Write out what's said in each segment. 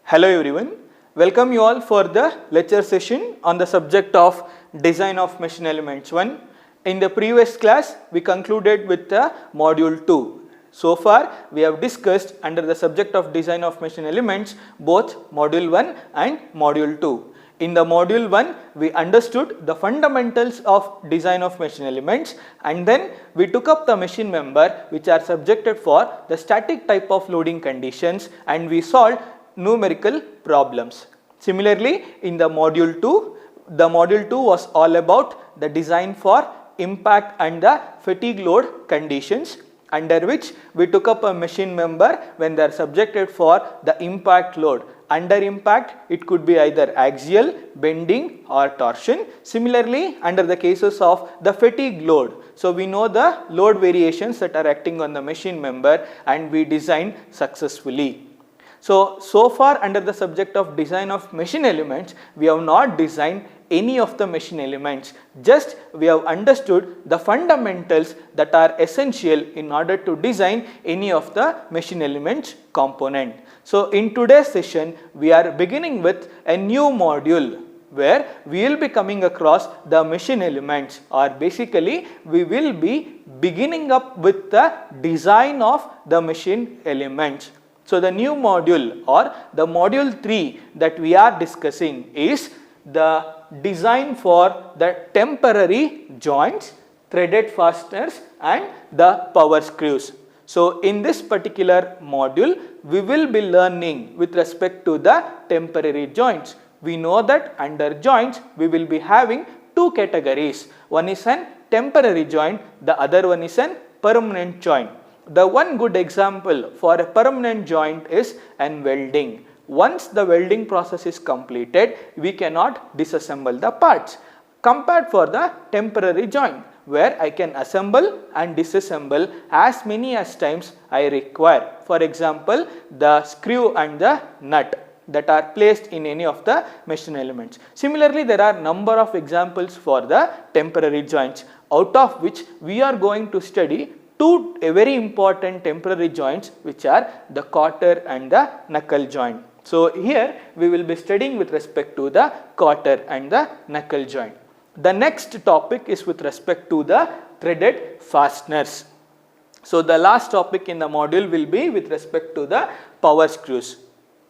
Hello everyone, welcome you all for the lecture session on the subject of design of machine elements 1. In the previous class we concluded with the module 2. So far we have discussed under the subject of design of machine elements both module 1 and module 2. In the module 1 we understood the fundamentals of design of machine elements, and then we took up the machine member which are subjected for the static type of loading conditions, and we solved numerical problems. Similarly, in the module 2 was all about the design for impact and the fatigue load conditions, under which we took up a machine member when they are subjected for the impact load. Under impact it could be either axial, bending or torsion. Similarly, under the cases of the fatigue load, so we know the load variations that are acting on the machine member and we designed successfully. So far under the subject of design of machine elements we have not designed any of the machine elements, just we have understood the fundamentals that are essential in order to design any of the machine elements component. So in today's session we are beginning with a new module where we will be coming across the machine elements, or basically we will be beginning up with the design of the machine elements. So the new module or the module 3 that we are discussing is the design for the temporary joints, threaded fasteners and the power screws. So in this particular module we will be learning with respect to the temporary joints. We know that under joints we will be having two categories. One is an temporary joint, the other one is an permanent joint. The one good example for a permanent joint is an welding. Once the welding process is completed, we cannot disassemble the parts. Compared for the temporary joint, where I can assemble and disassemble as many as times I require. For example, the screw and the nut that are placed in any of the machine elements. Similarly, there are number of examples for the temporary joints, out of which we are going to study two very important temporary joints, which are the cotter and the knuckle joint. So here we will be studying with respect to the cotter and the knuckle joint. The next topic is with respect to the threaded fasteners. So the last topic in the module will be with respect to the power screws,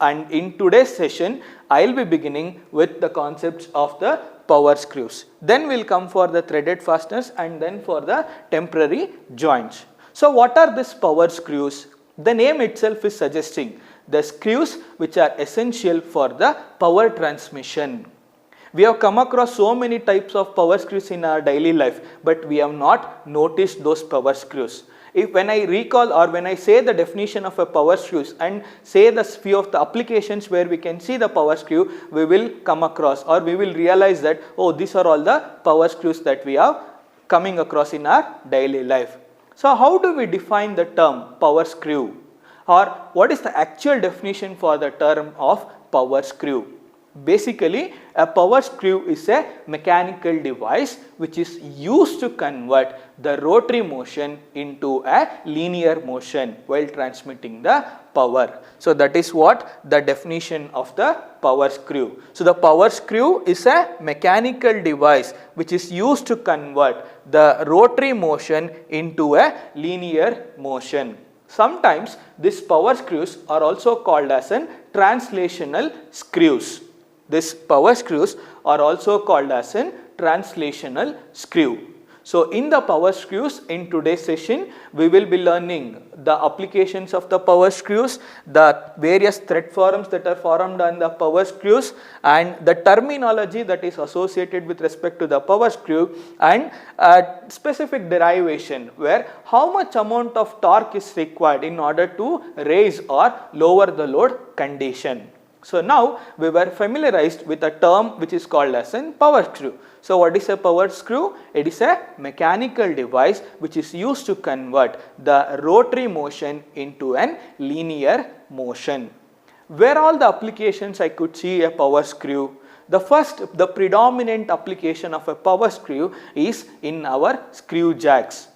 and in today's session I will be beginning with the concepts of the power screws. Then we will come for the threaded fasteners and then for the temporary joints. So what are these power screws? The name itself is suggesting the screws which are essential for the power transmission. We have come across so many types of power screws in our daily life, but we have not noticed those power screws. When I recall or when I say the definition of a power screws and say the few of the applications where we can see the power screw, we will come across or we will realize that, oh, these are all the power screws that we are coming across in our daily life. So how do we define the term power screw, or what is the actual definition for the term of power screw? Basically, a power screw is a mechanical device which is used to convert the rotary motion into a linear motion while transmitting the power. So that is what the definition of the power screw. So the power screw is a mechanical device which is used to convert the rotary motion into a linear motion. Sometimes these power screws are also called as an translational screws. These power screws are also called as an translational screw. So in the power screws in today's session we will be learning the applications of the power screws, the various thread forms that are formed on the power screws, and the terminology that is associated with respect to the power screw, and a specific derivation where how much amount of torque is required in order to raise or lower the load condition. So now we were familiarized with a term which is called as a power screw. So what is a power screw? It is a mechanical device which is used to convert the rotary motion into an linear motion. Where all the applications I could see a power screw? The predominant application of a power screw is in our screw jacks,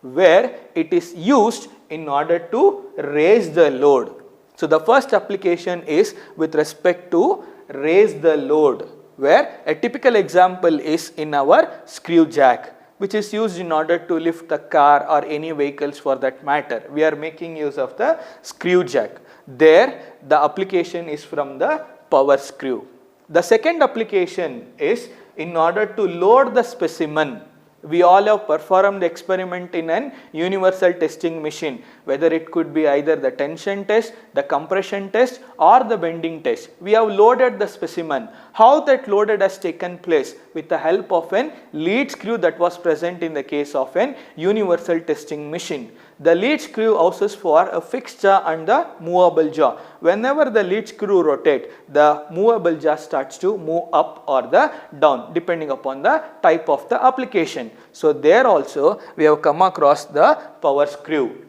where it is used in order to raise the load. So the first application is with respect to raise the load, where a typical example is in our screw jack, which is used in order to lift the car or any vehicles for that matter. We are making use of the screw jack. There the application is from the power screw. The second application is in order to load the specimen. We all have performed the experiment in an universal testing machine, whether it could be either the tension test, the compression test or the bending test. We have loaded the specimen. How that loaded has taken place? With the help of an lead screw that was present in the case of an universal testing machine. The lead screw houses for a fixed jaw and the movable jaw. Whenever the lead screw rotates, the movable jaw starts to move up or the down depending upon the type of the application. So there also we have come across the power screw.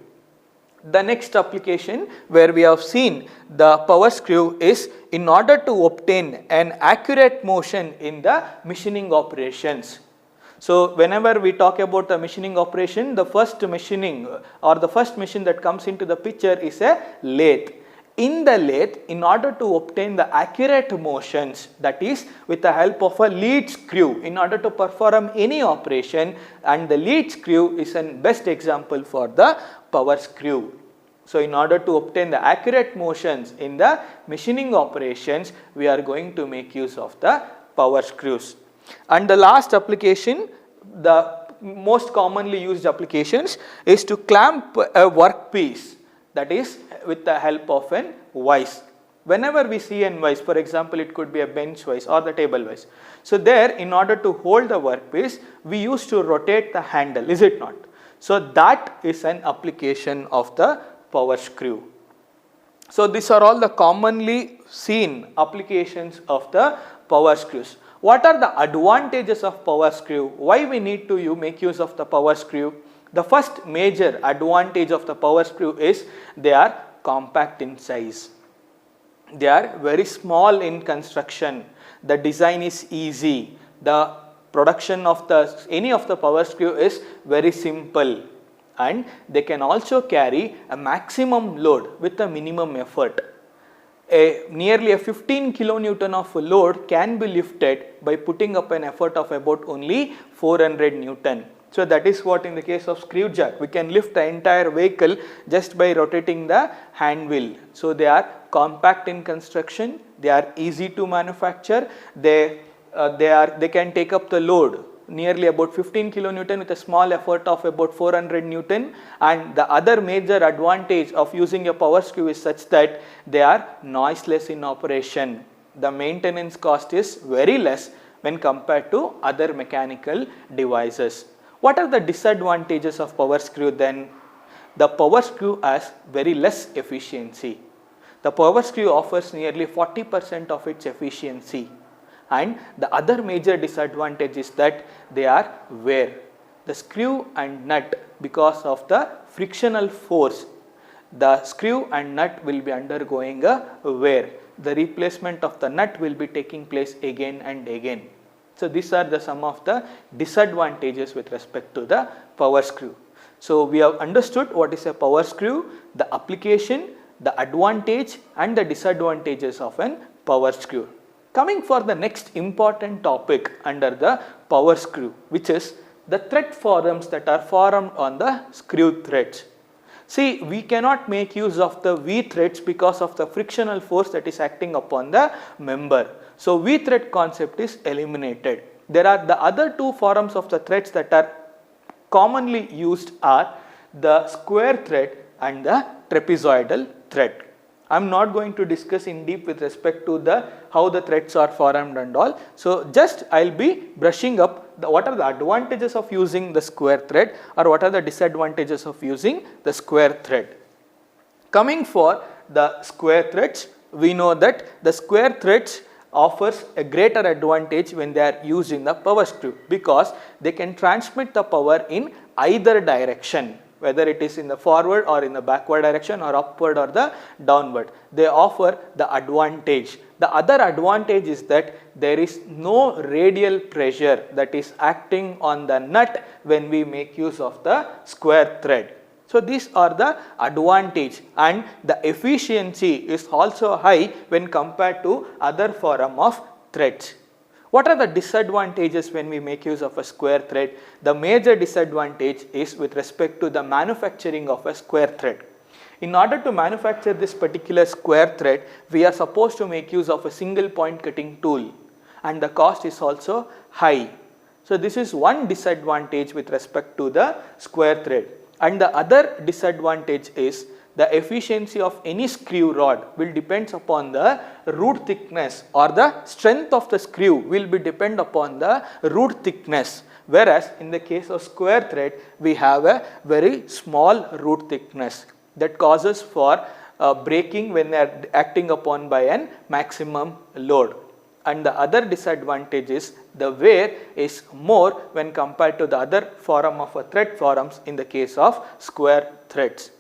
The next application where we have seen the power screw is in order to obtain an accurate motion in the machining operations. So whenever we talk about the machining operation, the first machining or the first machine that comes into the picture is a lathe. In the lathe, in order to obtain the accurate motions, that is with the help of a lead screw, in order to perform any operation, and the lead screw is an best example for the power screw. So in order to obtain the accurate motions in the machining operations, we are going to make use of the power screws. And the last application, the most commonly used applications, is to clamp a workpiece, that is with the help of an vise. Whenever we see a vise, for example, it could be a bench vise or the table vise. So there, in order to hold the workpiece, we used to rotate the handle, is it not? So that is an application of the power screw. So these are all the commonly seen applications of the power screws. What are the advantages of power screw? Why we need to make use of the power screw? The first major advantage of the power screw is they are compact in size. They are very small in construction. The design is easy. The production of any of the power screw is very simple, and they can also carry a maximum load with a minimum effort. Nearly a 15 kilonewton of load can be lifted by putting up an effort of about only 400 Newton. So that is what in the case of screw jack, we can lift the entire vehicle just by rotating the hand wheel. So they are compact in construction, they are easy to manufacture, they can take up the load nearly about 15 kilonewton with a small effort of about 400 Newton, and the other major advantage of using a power screw is such that they are noiseless in operation. The maintenance cost is very less when compared to other mechanical devices. What are the disadvantages of power screw then? The power screw has very less efficiency. The power screw offers nearly 40% of its efficiency. And the other major disadvantage is that they are wear. The screw and nut, because of the frictional force, the screw and nut will be undergoing a wear. The replacement of the nut will be taking place again and again. So these are some of the disadvantages with respect to the power screw. So we have understood what is a power screw, the application, the advantage and the disadvantages of an power screw. Coming for the next important topic under the power screw, which is the thread forums that are formed on the screw threads. See, we cannot make use of the V threads because of the frictional force that is acting upon the member. So V thread concept is eliminated. There are the other two forms of the threads that are commonly used are the square thread and the trapezoidal thread. I am not going to discuss in deep with respect to how the threads are formed and all. So just I will be brushing up what are the advantages of using the square thread or what are the disadvantages of using the square thread. Coming for the square threads, we know that the square threads offers a greater advantage when they are used in the power screw, because they can transmit the power in either direction, whether it is in the forward or in the backward direction or upward or the downward. They offer the advantage. The other advantage is that there is no radial pressure that is acting on the nut when we make use of the square thread. So these are the advantage, and the efficiency is also high when compared to other form of threads. What are the disadvantages when we make use of a square thread? The major disadvantage is with respect to the manufacturing of a square thread. In order to manufacture this particular square thread, we are supposed to make use of a single point cutting tool, and the cost is also high. So this is one disadvantage with respect to the square thread. And the other disadvantage is the efficiency of any screw rod will depends upon the root thickness, or the strength of the screw will be depend upon the root thickness, whereas in the case of square thread we have a very small root thickness that causes for breaking when they are acting upon by an maximum load. And the other disadvantage is the wear is more when compared to the other form of a thread forms in the case of square threads.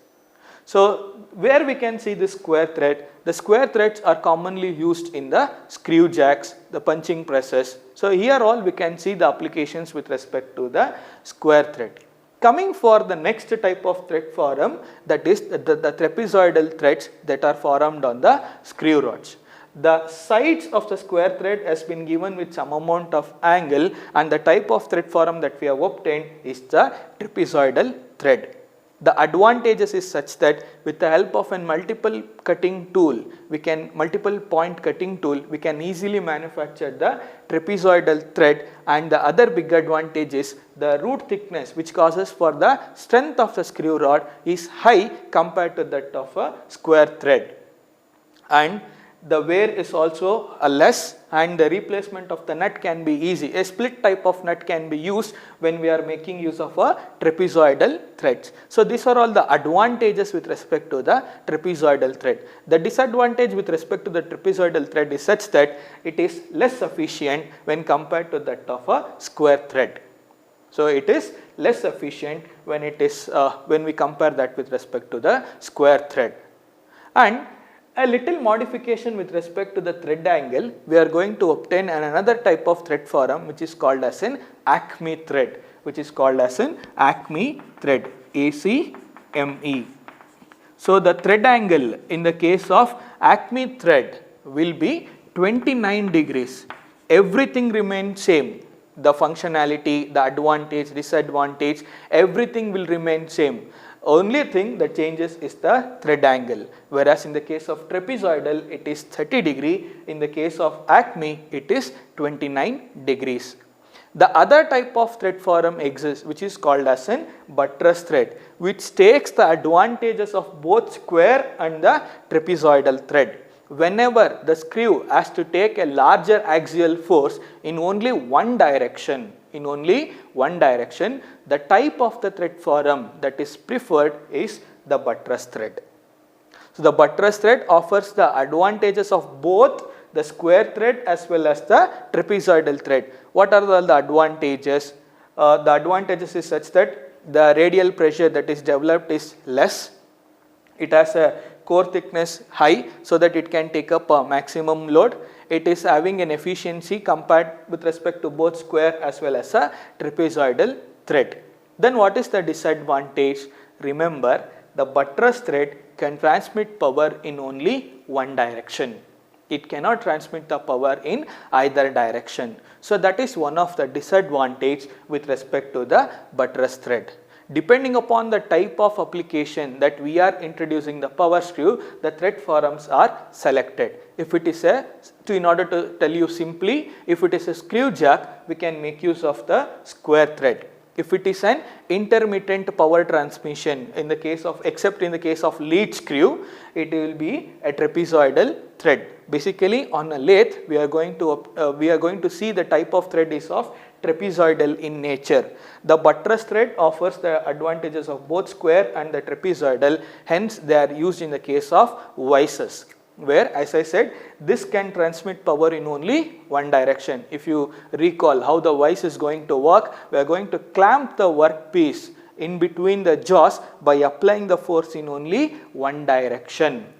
So where we can see the square thread, the square threads are commonly used in the screw jacks, the punching presses. So here all we can see the applications with respect to the square thread. Coming for the next type of thread form, that is the trapezoidal threads that are formed on the screw rods. The sides of the square thread has been given with some amount of angle, and the type of thread form that we have obtained is the trapezoidal thread. The advantages is such that with the help of a multiple point cutting tool, we can easily manufacture the trapezoidal thread, and the other big advantage is the root thickness, which causes for the strength of the screw rod is high compared to that of a square thread. And the wear is also less, and the replacement of the nut can be easy. A split type of nut can be used when we are making use of a trapezoidal threads. So these are all the advantages with respect to the trapezoidal thread. The disadvantage with respect to the trapezoidal thread is such that it is less efficient when compared to that of a square thread. So it is less efficient when it is when we compare that with respect to the square thread. And a little modification with respect to the thread angle, we are going to obtain another type of thread form which is called as an Acme thread, ACME. So the thread angle in the case of Acme thread will be 29 degrees. Everything remains same. The functionality, the advantage, disadvantage, everything will remain same. Only thing that changes is the thread angle, whereas in the case of trapezoidal it is 30 degree, in the case of Acme it is 29 degrees. The other type of thread form exists which is called as an buttress thread, which takes the advantages of both square and the trapezoidal thread. Whenever the screw has to take a larger axial force in only one direction, the type of the thread form that is preferred is the buttress thread. So the buttress thread offers the advantages of both the square thread as well as the trapezoidal thread. What are the advantages? The advantages is such that the radial pressure that is developed is less. It has a core thickness high so that it can take up a maximum load. It is having an efficiency compared with respect to both square as well as a trapezoidal thread. Then what is the disadvantage? Remember, the buttress thread can transmit power in only one direction. It cannot transmit the power in either direction. So that is one of the disadvantage with respect to the buttress thread. Depending upon the type of application that we are introducing the power screw, the thread forms are selected. If it is in order to tell you simply, if it is a screw jack, we can make use of the square thread. If it is an intermittent power transmission, except in the case of lead screw, it will be a trapezoidal thread. Basically, on a lathe, we are going to see the type of thread is of trapezoidal in nature. The buttress thread offers the advantages of both square and the trapezoidal, hence they are used in the case of vices, where, as I said, this can transmit power in only one direction. If you recall how the vice is going to work, we are going to clamp the workpiece in between the jaws by applying the force in only one direction.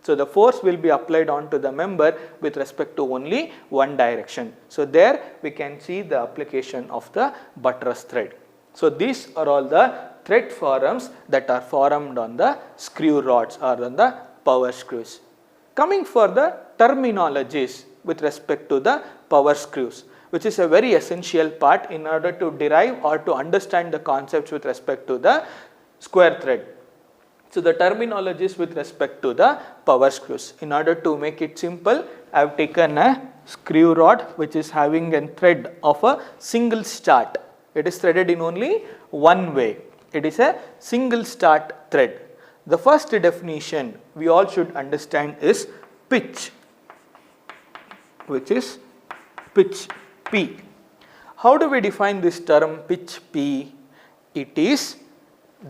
So the force will be applied onto the member with respect to only one direction. So there we can see the application of the buttress thread. So these are all the thread forums that are formed on the screw rods or on the power screws. Coming for the terminologies with respect to the power screws, which is a very essential part in order to derive or to understand the concepts with respect to the square thread. So, the terminologies with respect to the power screws. In order to make it simple, I have taken a screw rod which is having a thread of a single start. It is threaded in only one way. It is a single start thread. The first definition we all should understand is pitch, which is pitch P. How do we define this term pitch P? It is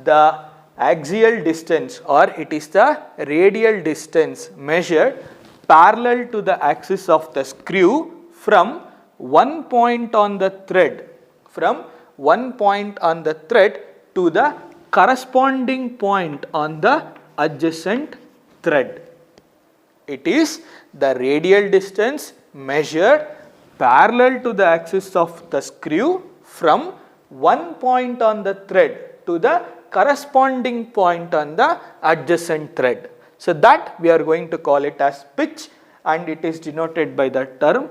the axial distance or it is the radial distance measured parallel to the axis of the screw from one point on the thread, to the corresponding point on the adjacent thread. It is the radial distance measured parallel to the axis of the screw from one point on the thread to the corresponding point on the adjacent thread. So, that we are going to call it as pitch, and it is denoted by the term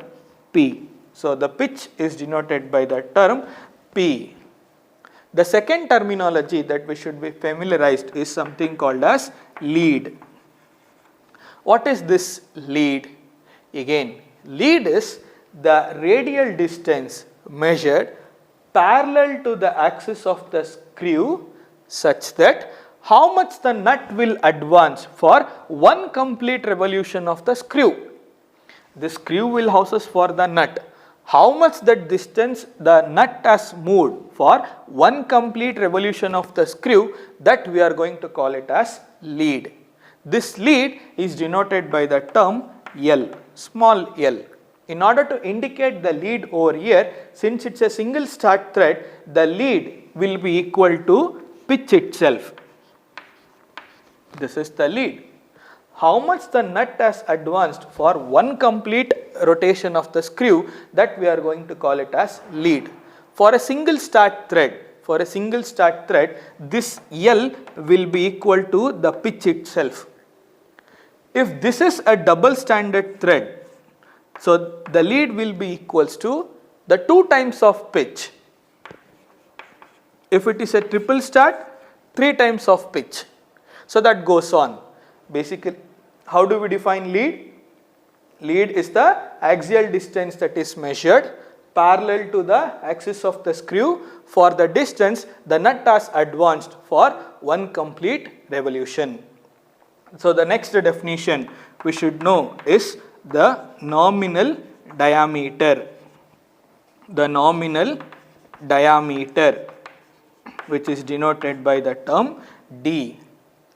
P. So, the pitch is denoted by the term P. The second terminology that we should be familiarized is something called as lead. What is this lead? Again, lead is the radial distance measured parallel to the axis of the screw such that how much the nut will advance for one complete revolution of the screw. The screw will houses for the nut. How much that distance the nut has moved for one complete revolution of the screw, that we are going to call it as lead. This lead is denoted by the term L, small l. In order to indicate the lead over here, since it is a single start thread, the lead will be equal to pitch itself. This is the lead. How much the nut has advanced for one complete rotation of the screw, that we are going to call it as lead. For a single start thread, this L will be equal to the pitch itself. If this is a double standard thread, so the lead will be equals to the 2 times of pitch. If it is a triple start, 3 times of pitch. So that goes on. Basically, how do we define lead? Lead is the axial distance that is measured parallel to the axis of the screw for the distance the nut has advanced for one complete revolution. So the next definition we should know is the nominal diameter. The nominal diameter, which is denoted by the term D.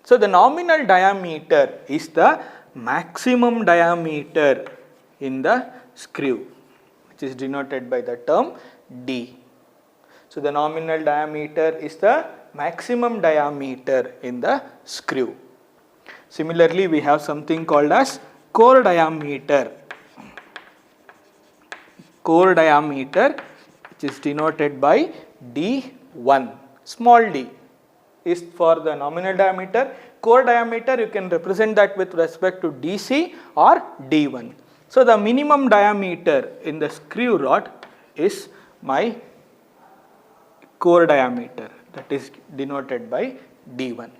So the nominal diameter is the maximum diameter in the screw, which is denoted by the term D. So the nominal diameter is the maximum diameter in the screw. Similarly, we have something called as core diameter. Core diameter, which is denoted by D1. Small d is for the nominal diameter. Core diameter, you can represent that with respect to DC or D1. So the minimum diameter in the screw rod is my core diameter, that is denoted by D1.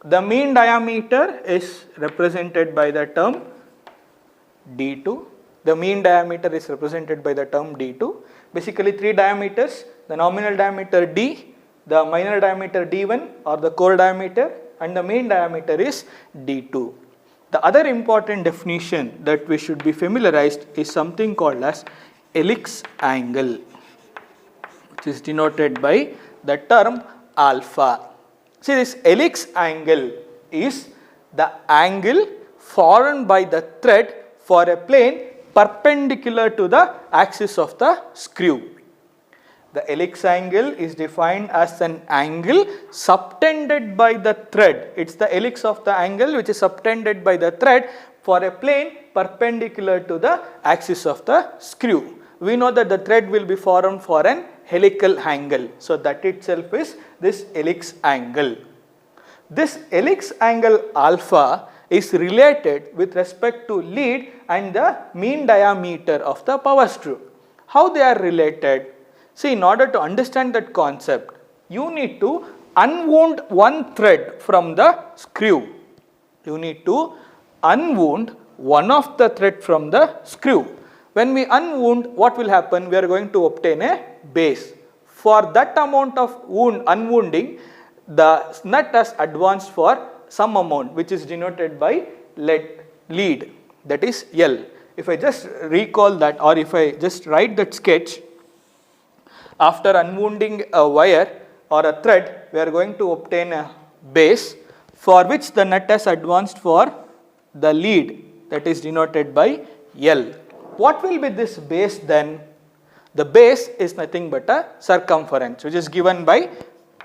The mean diameter is represented by the term D2. The mean diameter is represented by the term D2. Basically 3 diameters, the nominal diameter D, the minor diameter D1 or the core diameter, and the main diameter is D2. The other important definition that we should be familiarized is something called as helix angle, which is denoted by the term alpha. See, this helix angle is the angle formed by the thread for a plane perpendicular to the axis of the screw. The helix angle is defined as an angle subtended by the thread. It is the helix of the angle which is subtended by the thread for a plane perpendicular to the axis of the screw. We know that the thread will be formed for an helical angle. So that itself is this helix angle. This helix angle alpha is related with respect to lead and the mean diameter of the power screw. How they are related? See, in order to understand that concept, you need to unwound one thread from the screw. You need to unwound one of the thread from the screw. When we unwound, what will happen? We are going to obtain a base. For that amount of unwounding, the nut has advanced for some amount which is denoted by lead, that is L. If I just recall that, or if I just write that sketch, after unwounding a wire or a thread, we are going to obtain a base for which the nut has advanced for the lead, that is denoted by L. What will be this base then? The base is nothing but a circumference which is given by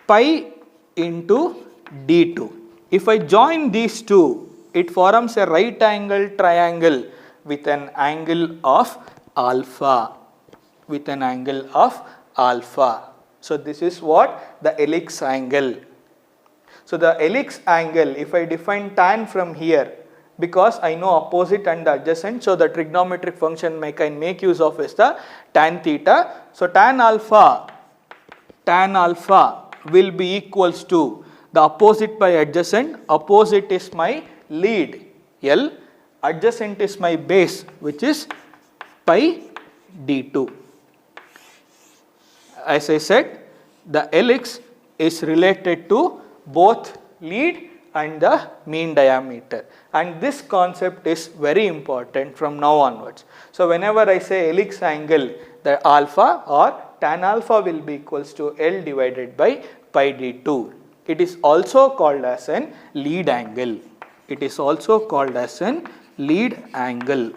pi into d2. If I join these two, it forms a right angle triangle with an angle of alpha. With an angle of alpha. So this is what? The helix angle. So the helix angle, if I define tan from here, because I know opposite and the adjacent, so the trigonometric function I can make use of is the tan theta. So tan alpha will be equals to the opposite by adjacent. Opposite is my lead L, adjacent is my base which is pi d2. As I said, the helix is related to both lead and the mean diameter, and this concept is very important from now onwards. So whenever I say helix angle, the alpha or tan alpha will be equals to L divided by pi d2. It is also called as an lead angle. It is also called as an lead angle.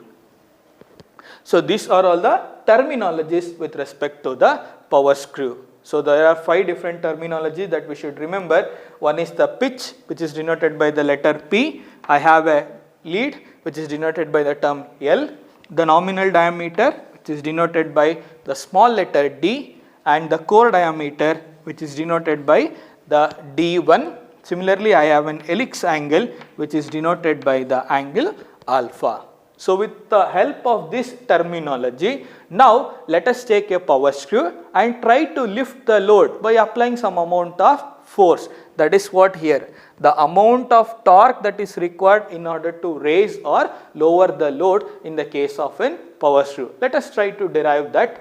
So these are all the terminologies with respect to the power screw. So there are 5 different terminology that we should remember. One is the pitch, which is denoted by the letter P. I have a lead which is denoted by the term L. The nominal diameter, which is denoted by the small letter d, and the core diameter, which is denoted by the d1. Similarly, I have an helix angle which is denoted by the angle alpha. So with the help of this terminology, now let us take a power screw and try to lift the load by applying some amount of force. That is what here, the amount of torque that is required in order to raise or lower the load in the case of a power screw. Let us try to derive that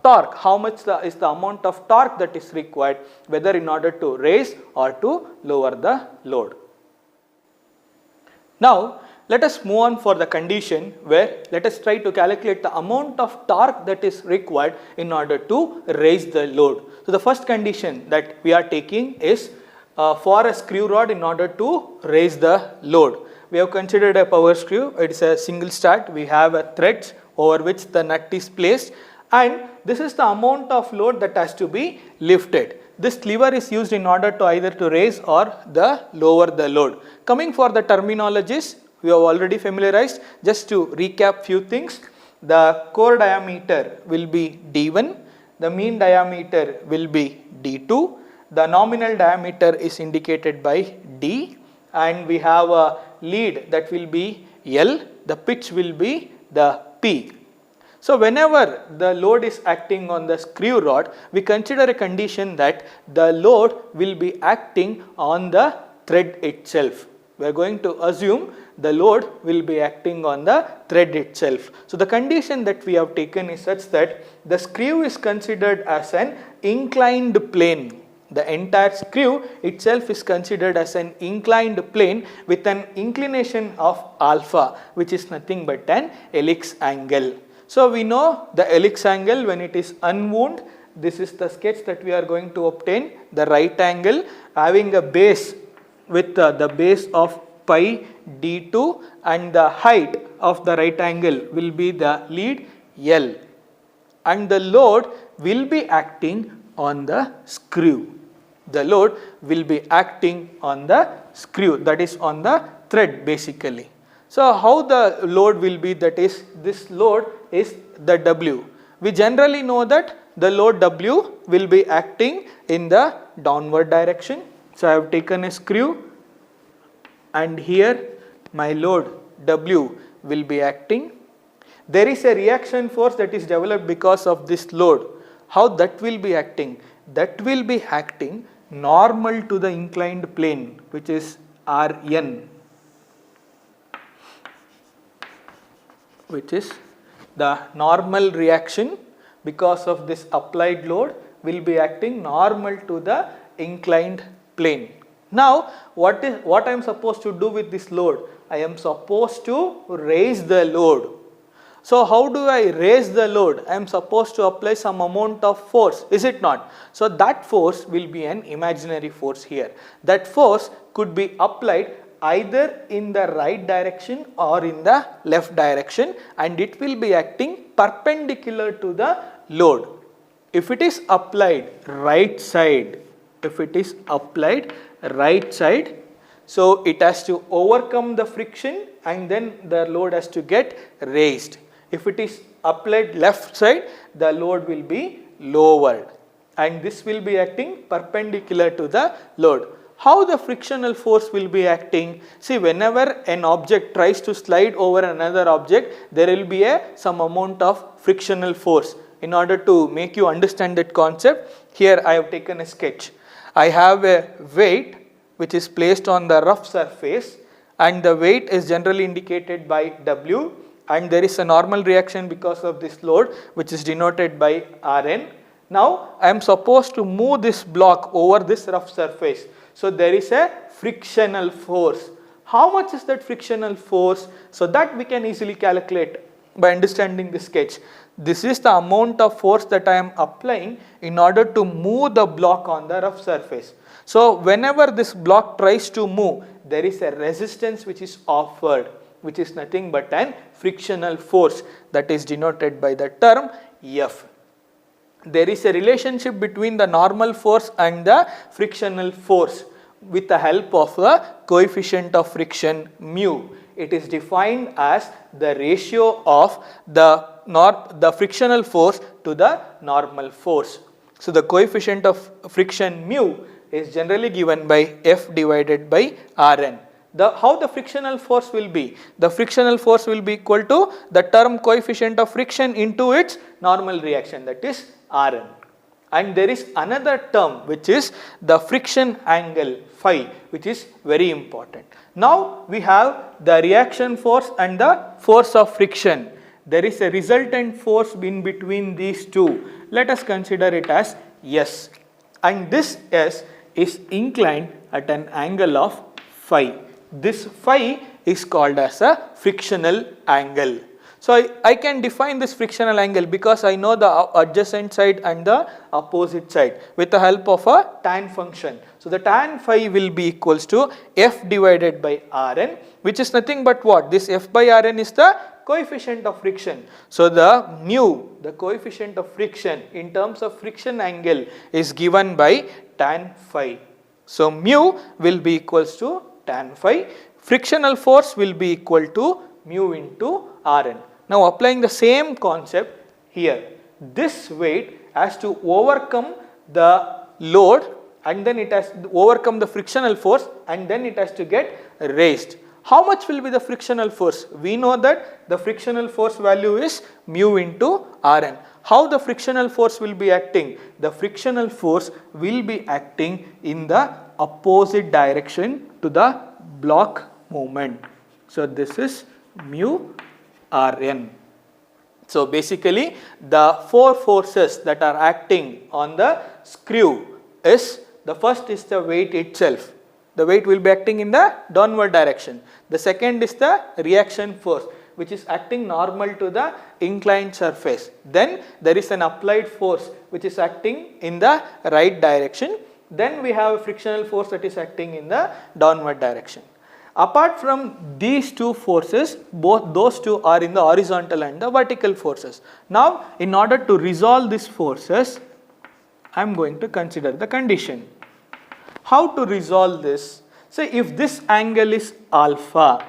torque. How much is the amount of torque that is required, whether in order to raise or to lower the load. Now let us move on for the condition where let us try to calculate the amount of torque that is required in order to raise the load. So the first condition that we are taking is for a screw rod in order to raise the load. We have considered a power screw. It is a single start. We have a thread over which the nut is placed, and this is the amount of load that has to be lifted. This lever is used in order to either to raise or the lower the load. Coming for the terminologies, we have already familiarized. Just to recap few things, the core diameter will be d1, the mean diameter will be d2, the nominal diameter is indicated by d, and we have a lead that will be L, the pitch will be the P. So whenever the load is acting on the screw rod, we consider a condition that the load will be acting on the thread itself. We are going to assume the load will be acting on the thread itself. So the condition that we have taken is such that the screw is considered as an inclined plane. The entire screw itself is considered as an inclined plane with an inclination of alpha, which is nothing but an helix angle. So we know the helix angle when it is unwound. This is the sketch that we are going to obtain. The right angle having a base with the base of pi d2, and the height of the right angle will be the lead L, and the load will be acting on the screw. The load will be acting on the screw, that is on the thread basically. So how the load will be, that is this load is the W. We generally know that the load W will be acting in the downward direction. So I have taken a screw and here my load W will be acting. There is a reaction force that is developed because of this load. How that will be acting? That will be acting normal to the inclined plane, which is Rn, which is the normal reaction because of this applied load will be acting normal to the inclined plane. Now what I am supposed to do with this load? I am supposed to raise the load. So how do I raise the load? I am supposed to apply some amount of force, is it not? So that force will be an imaginary force here. That force could be applied either in the right direction or in the left direction, and it will be acting perpendicular to the load. If it is applied right side, so it has to overcome the friction and then the load has to get raised. If it is applied left side, the load will be lowered and this will be acting perpendicular to the load. How the frictional force will be acting? See, whenever an object tries to slide over another object, there will be some amount of frictional force. In order to make you understand that concept, here I have taken a sketch. I have a weight which is placed on the rough surface and the weight is generally indicated by W, and there is a normal reaction because of this load which is denoted by Rn. Now I am supposed to move this block over this rough surface. So there is a frictional force. How much is that frictional force? So that we can easily calculate by understanding the sketch. This is the amount of force that I am applying in order to move the block on the rough surface. So whenever this block tries to move, there is a resistance which is offered, which is nothing but an frictional force, that is denoted by the term F. There is a relationship between the normal force and the frictional force with the help of a coefficient of friction mu. It is defined as the ratio of the frictional force to the normal force. So the coefficient of friction mu is generally given by F divided by Rn. How the frictional force will be? The frictional force will be equal to the term coefficient of friction into its normal reaction, that is Rn. And there is another term which is the friction angle phi, which is very important. Now we have the reaction force and the force of friction. There is a resultant force in between these two. Let us consider it as S, and this S is inclined at an angle of phi. This phi is called as a frictional angle. So I can define this frictional angle because I know the adjacent side and the opposite side with the help of a tan function. So the tan phi will be equals to F divided by Rn, which is nothing but what? This F by Rn is the coefficient of friction. So the mu, the coefficient of friction in terms of friction angle, is given by tan phi. So mu will be equals to tan phi. Frictional force will be equal to mu into Rn. Now applying the same concept here, this weight has to overcome the load and then it has to overcome the frictional force and then it has to get raised. How much will be the frictional force? We know that the frictional force value is mu into Rn. How the frictional force will be acting? The frictional force will be acting in the opposite direction to the block movement. So this is mu Rn. So basically the four forces that are acting on the screw is, the first is the weight itself. The weight will be acting in the downward direction. The second is the reaction force, which is acting normal to the inclined surface. Then there is an applied force which is acting in the right direction. Then we have a frictional force that is acting in the downward direction. Apart from these two forces, both those two are in the horizontal and the vertical forces. Now in order to resolve these forces, I am going to consider the condition. How to resolve this? Say if this angle is alpha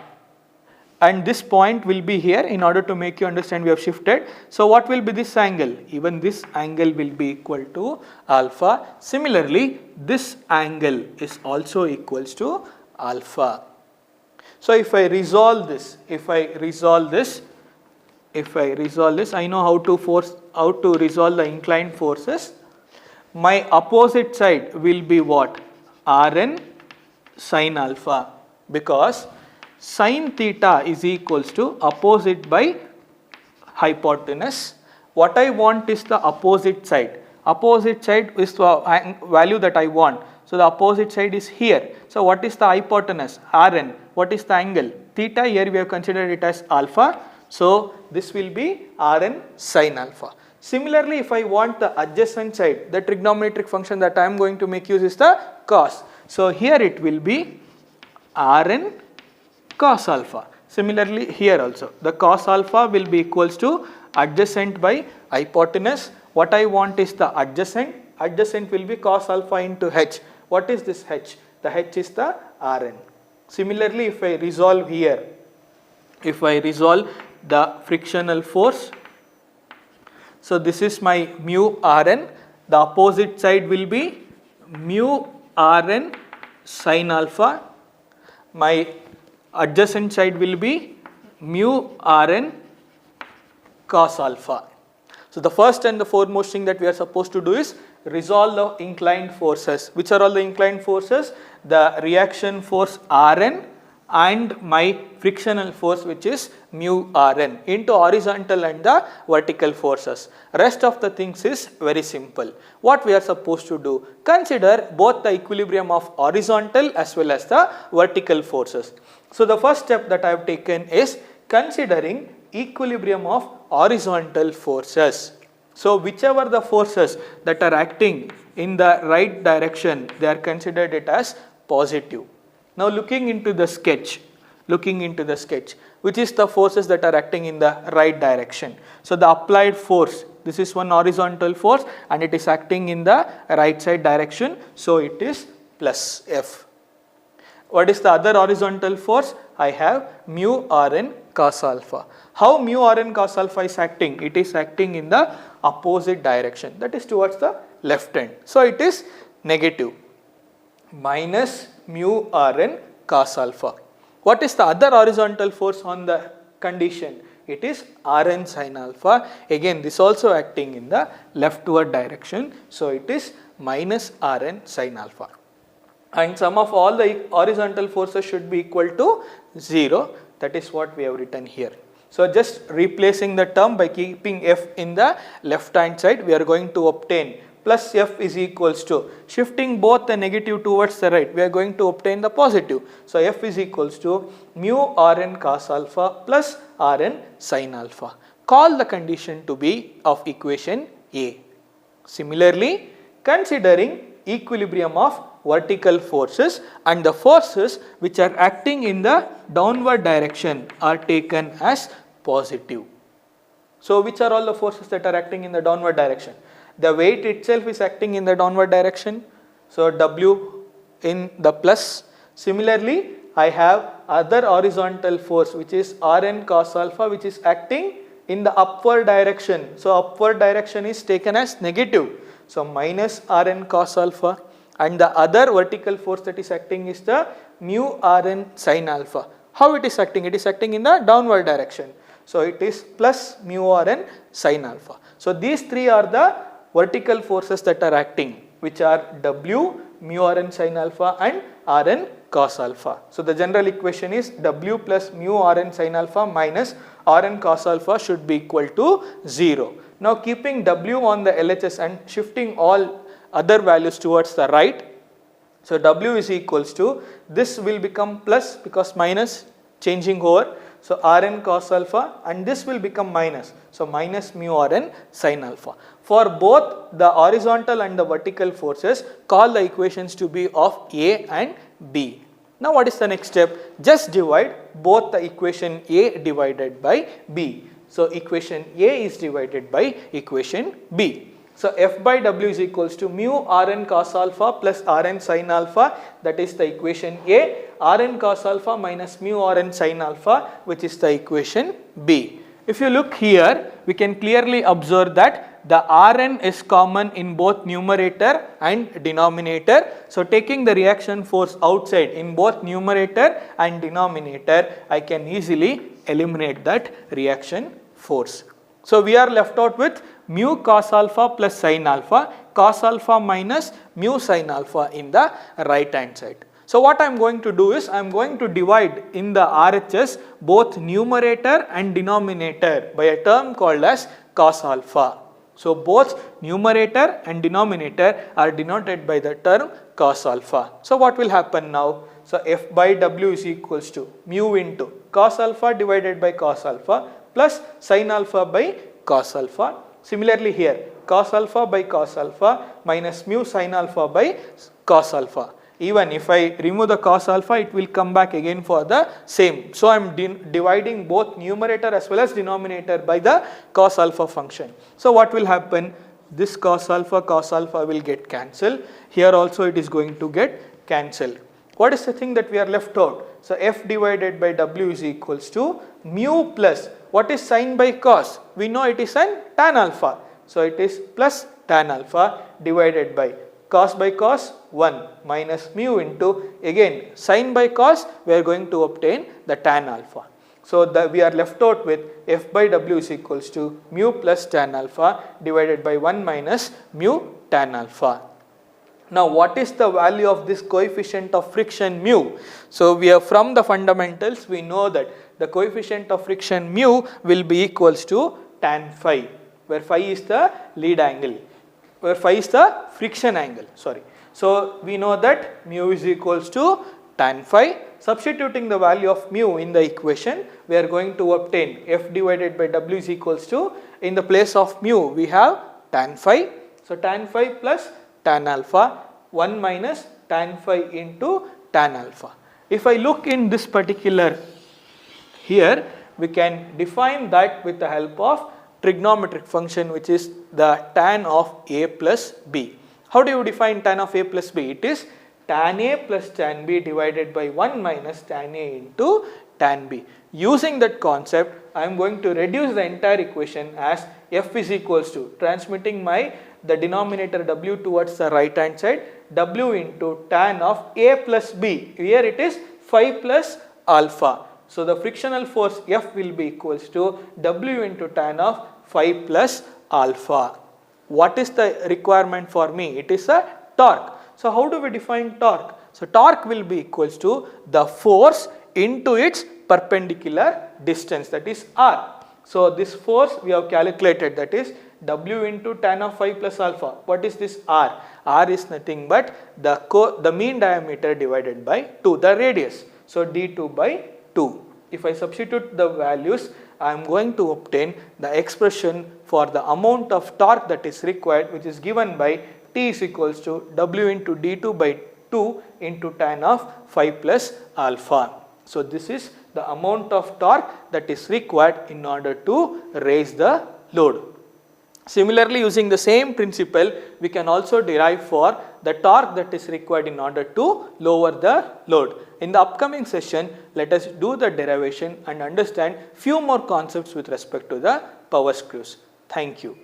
and this point will be here. In order to make you understand, we have shifted. So what will be this angle? Even this angle will be equal to alpha. Similarly, this angle is also equals to alpha. So if I resolve this, I know how to resolve the inclined forces. My opposite side will be what? Rn sin alpha, because sin theta is equals to opposite by hypotenuse. What I want is the opposite side. Opposite side is the value that I want. So the opposite side is here. So what is the hypotenuse? Rn. What is the angle? Theta. Here we have considered it as alpha. So this will be Rn sin alpha. Similarly, if I want the adjacent side, the trigonometric function that I am going to make use is the cos. So here it will be Rn cos alpha. Similarly, here also the cos alpha will be equals to adjacent by hypotenuse. What I want is the adjacent. Adjacent will be cos alpha into h. What is this h? The h is the Rn. Similarly, if I resolve here, if I resolve the frictional force, so this is my mu Rn. The opposite side will be mu Rn sin alpha. My adjacent side will be mu Rn cos alpha. So the first and the foremost thing that we are supposed to do is resolve the inclined forces. Which are all the inclined forces? The reaction force Rn and my frictional force, which is mu Rn, into horizontal and the vertical forces. Rest of the things is very simple. What we are supposed to do? Consider both the equilibrium of horizontal as well as the vertical forces. So the first step that I have taken is considering equilibrium of horizontal forces. So whichever the forces that are acting in the right direction, they are considered it as positive. Now looking into the sketch, which is the forces that are acting in the right direction. So the applied force, this is one horizontal force and it is acting in the right side direction. So it is plus F. What is the other horizontal force? I have mu Rn cos alpha. How mu Rn cos alpha is acting? It is acting in the opposite direction, that is towards the left hand. So it is negative, minus mu Rn cos alpha. What is the other horizontal force on the condition? It is Rn sin alpha. Again, this also acting in the leftward direction. So it is minus Rn sin alpha. And sum of all the horizontal forces should be equal to 0. That is what we have written here. So just replacing the term by keeping f in the left hand side, we are going to obtain plus f is equals to, shifting both the negative towards the right, we are going to obtain the positive. So f is equals to mu Rn cos alpha plus Rn sin alpha. Call the condition to be of equation A. Similarly, considering equilibrium of vertical forces and the forces which are acting in the downward direction are taken as positive. So which are all the forces that are acting in the downward direction? The weight itself is acting in the downward direction. So W in the plus. Similarly, I have other horizontal force which is Rn cos alpha, which is acting in the upward direction. So upward direction is taken as negative. So minus Rn cos alpha. And the other vertical force that is acting is the mu Rn sin alpha. How it is acting? It is acting in the downward direction. So it is plus mu Rn sin alpha. So these three are the vertical forces that are acting, which are W, mu Rn sin alpha and Rn cos alpha. So the general equation is W plus mu Rn sin alpha minus Rn cos alpha should be equal to 0. Now keeping W on the LHS and shifting all other values towards the right. So W is equals to, this will become plus because minus changing over. So Rn cos alpha and this will become minus. So minus mu Rn sin alpha. For both the horizontal and the vertical forces, call the equations to be of A and B. Now what is the next step? Just divide both the equation A divided by B. So equation A is divided by equation B. So F by W is equals to mu Rn cos alpha plus Rn sin alpha, that is the equation A, Rn cos alpha minus mu Rn sin alpha, which is the equation B. If you look here, we can clearly observe that the Rn is common in both numerator and denominator. So taking the reaction force outside in both numerator and denominator, I can easily eliminate that reaction force. So we are left out with mu cos alpha plus sin alpha, cos alpha minus mu sin alpha in the right hand side. So what I am going to do is I am going to divide in the RHS both numerator and denominator by a term called as cos alpha. So both numerator and denominator are denoted by the term cos alpha. So what will happen now? So F by W is equals to mu into cos alpha divided by cos alpha plus sin alpha by cos alpha. Similarly here, cos alpha by cos alpha minus mu sin alpha by cos alpha. Even if I remove the cos alpha, it will come back again for the same. So I am dividing both numerator as well as denominator by the cos alpha function. So what will happen? This cos alpha will get cancelled. Here also it is going to get cancelled. What is the thing that we are left out? So F divided by W is equals to mu plus, what is sin by cos? We know it is an tan alpha. So it is plus tan alpha divided by cos by cos 1 minus mu into, again sin by cos, we are going to obtain the tan alpha. So we are left out with F by W is equals to mu plus tan alpha divided by 1 minus mu tan alpha. Now what is the value of this coefficient of friction mu? So we are from the fundamentals, we know that the coefficient of friction mu will be equals to tan phi, where phi is the lead angle, where phi is the friction angle, sorry. So we know that mu is equals to tan phi. Substituting the value of mu in the equation, we are going to obtain F divided by W is equals to, in the place of mu we have tan phi. So tan phi plus tan alpha 1 minus tan phi into tan alpha. If I look in this particular here, we can define that with the help of trigonometric function, which is the tan of A plus B. How do you define tan of A plus B? It is tan A plus tan B divided by 1 minus tan A into tan B. Using that concept, I am going to reduce the entire equation as F is equals to, transmitting the denominator W towards the right hand side, W into tan of A plus B. Here it is phi plus alpha. So the frictional force F will be equals to W into tan of phi plus alpha. What is the requirement for me? It is a torque. So how do we define torque? So torque will be equals to the force into its perpendicular distance, that is R. So this force we have calculated, that is W into tan of phi plus alpha. What is this R? R is nothing but the mean diameter divided by 2, the radius. So d2 by 2. If I substitute the values, I am going to obtain the expression for the amount of torque that is required, which is given by T is equals to W into d2 by 2 into tan of phi plus alpha. So this is the amount of torque that is required in order to raise the load. Similarly, using the same principle, we can also derive for the torque that is required in order to lower the load. In the upcoming session, let us do the derivation and understand few more concepts with respect to the power screws. Thank you.